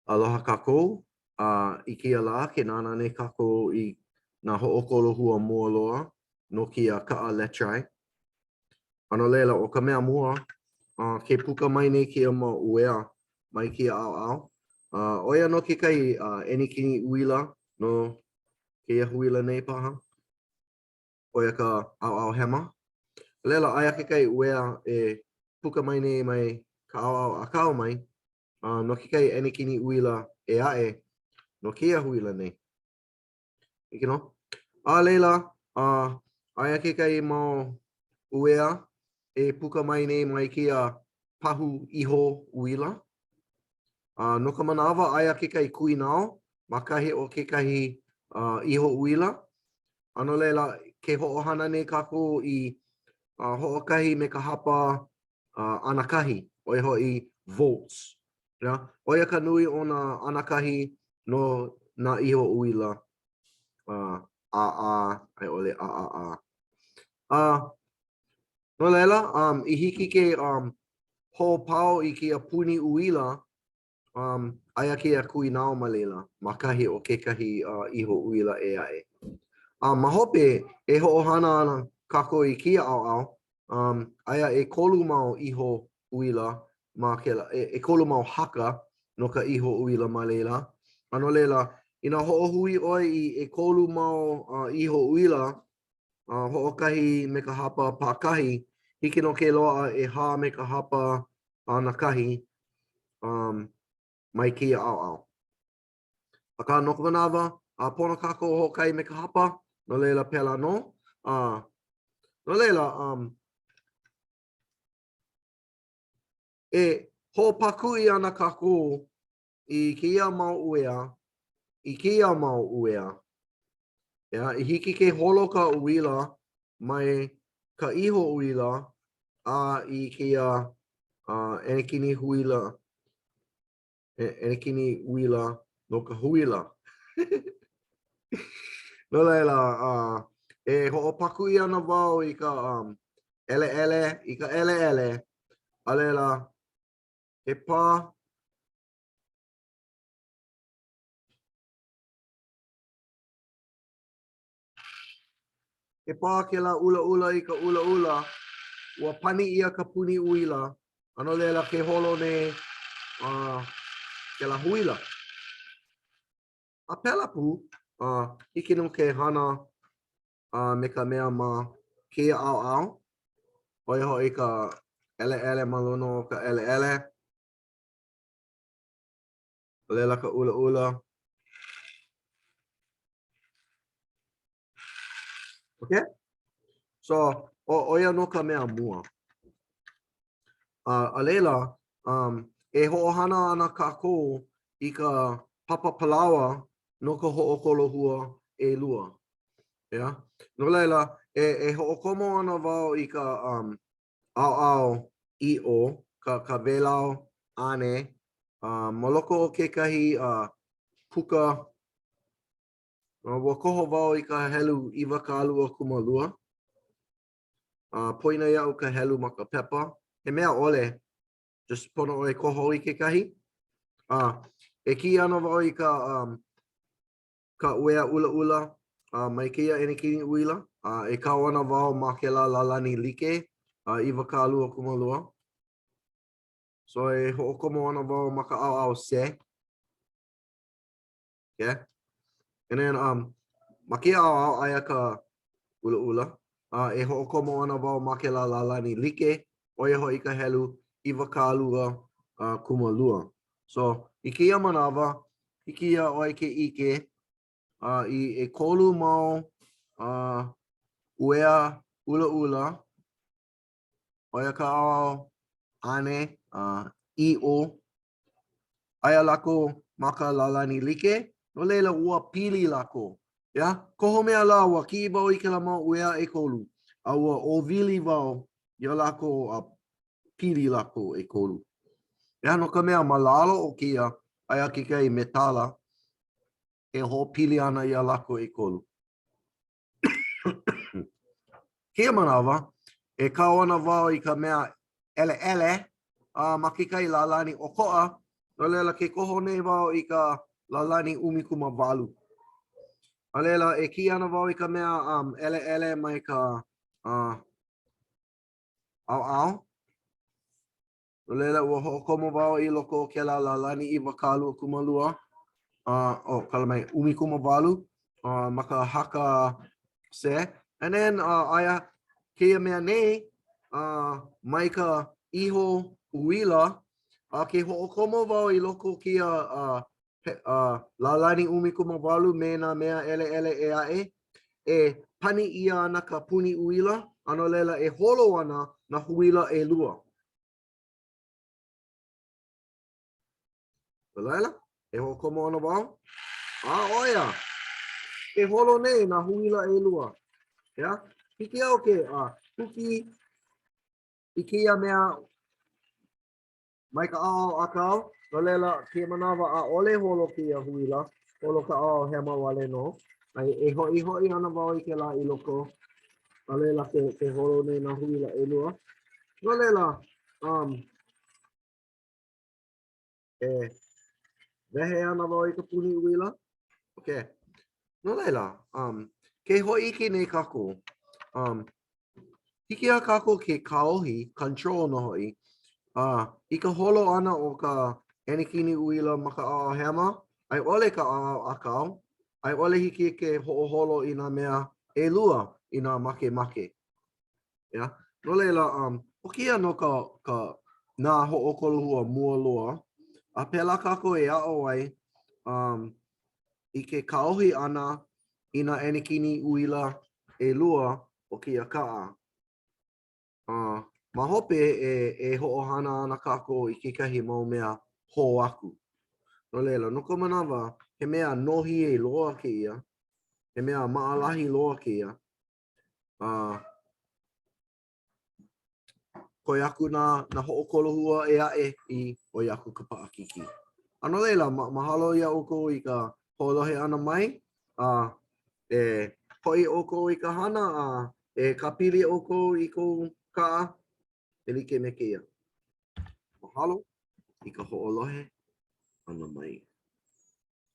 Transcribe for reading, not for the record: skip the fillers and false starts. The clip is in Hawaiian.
Aloha kākou, I kia la ke nāna nei kākou I nā ho'okolo hua mua loa no kia ka'a letrai. Ano leila o ka mea mua, ke puka mai nei kia ma uea mai kia au. Oia no ke kai enikini uila no kia huila nei paha. Oia ka au hema. Leila aia ke kai uea e puka mai nei mai ka au akau mai. No ke kai enikini uila e ae no kia huila nei. Ike no? Leila, aia ke kai mau uea e puka mai nei mai kia pahu iho uila. No ka manawa aia ke kai kui nao, makahi o ke kahi iho uila. Ano leila, ke ho'ohana nei kako I ho'okahi me ka hapa anakahi, oi hoi volts. Yeah? Oia ka nui o na anakahi no na iho uila. Ai ole no leila, I hiki ke ho'opau I kia puni uila, aia kia kui nao ma leila, makahi o ke kahi iho uila e ae. Mahope e ho'ohana ana kako I kia au, aia e kolu mau iho uila, ma ke e kolu mau haka no ka iho uila ma leila. Ano leila, ina ho'ohui oi I e kolu mau iho uila, ho'okahi me ka hapa pākahi, hiki no ke loa e hā me ka hapa nakahi mai kia au. Aka no ka manawa, pono kako ho'okahi me ka hapa, no leila pela no. No leila, e ho'opakui ana kako I kia mau uea, I kia mau uea. Yeah, I hiki ke holo ka uila mai ka iho uila I kia enekini huila. Enekini uila no ka huila. No leila, e ho'opakui ana wau I ka ele. A leila, e pā. E pā ke la ula I ka ula, ua pani ia ka puni uila, ano leila ke holo ne ke la huila. A pela pu, hiki no ke hana me ka mea ma kia au. Oi hoi ka ele malono ka ele. Leila ka ula. Okay? So, oia no ka mea mua. A leila, e ho'ohana ana kako I ka papa palawa no ka ho'okolo hua e lua. Yeah? No leila, e ho'okomo ana wau I ka au I o, ka velau ane, moloko o ke kahi puka, wa koho wau I ka helu iwa ka alua kumalua. Poina iau ka helu ma ka pepa. He mea ole, just pono o e koho I ke kahi. E ki ana wau I ka uea ula, mai kia enekini uila. E kau ana wau ma ke la lalani like, iwa ka alua kumalua. So e ho'okomo ana wau ma ka au se. Yeah. And then ma kia au aia ka ula. E ho'okomo ana wau ma ke la lalani like, oia hoi ka helu iwa ka alua kumalua. So I kia manawa, I kia oi ke ike, I e kolu mau uea ula, oia ka au ane, I o, aia lako maka lalani like, no leila ua pili lako. Yeah? Koho mea la ua ki wau I ke la mau uea e kolu. A ua ovili wau ia lako pili lako e kolu. Yeah? No ka mea malalo o kia, aia ke kai metala, e ho pili ana ia lako e kolu. Kia manawa, e kau ana wau I ka mea ele, ma ke kai lalani o koa, No lela ke koho nei wau I ka lalani umikumawalu. A lela e ki ana wau I ka mea ele mai ka au. No lela ua ho'okomo wau I loko o ke lalani I wakalu kumalua. Kala mai umikumawalu. Maka haka se. And then aya kia mea nei mai ka iho uila ke ho'okomo wau I loko kia lalani umikumawalu me na mea ele e ae e pani ia ana ka puni uila ano lela e holo ana na huila e lua. Laila e ho'okomo ana wau. Oia e holo nei na huila e lua. Ya, hiki au ke huki I kia mea mai ka ao akau, no lela kia manawa ole holo kia huila, holo ka ao hema wale no. Ai e hoi ana wau I ke la I loko, no lela ke holo nei na huila e lua. No lela, vehe ana wau I ka puni huila. Okay. No lela, ke hoi ki nei kako, hiki a kako ke kaohi, control no hoi, I ka holo ana o ka enikini uila ma ka ao hema, ai ole ka ao akau, ai ole hiki ke ho'oholo I nā mea e lua I nā make. Yeah? No leila, o kia no ka nā ho'okolohua mua loa, a pela kako e a'o ai, I ke kaohi ana I nā enikini uila e lua o kia kaa. Ma hope e ho'ohana ana kako I kekahi mau mea ho aku. No leila, no ka manawa, he mea nohi e loa ke ia, he mea maalahi loa ke ia. Koi aku na ho'okolohua e ae I oi aku ka paakiki. Ano leila, mahalo ia oko I ka holohe ana mai, e hoi oko I ka hana, e kapili oko I kou kaa, e like me ke ia. Mahalo I ka ho'olohe ana mai.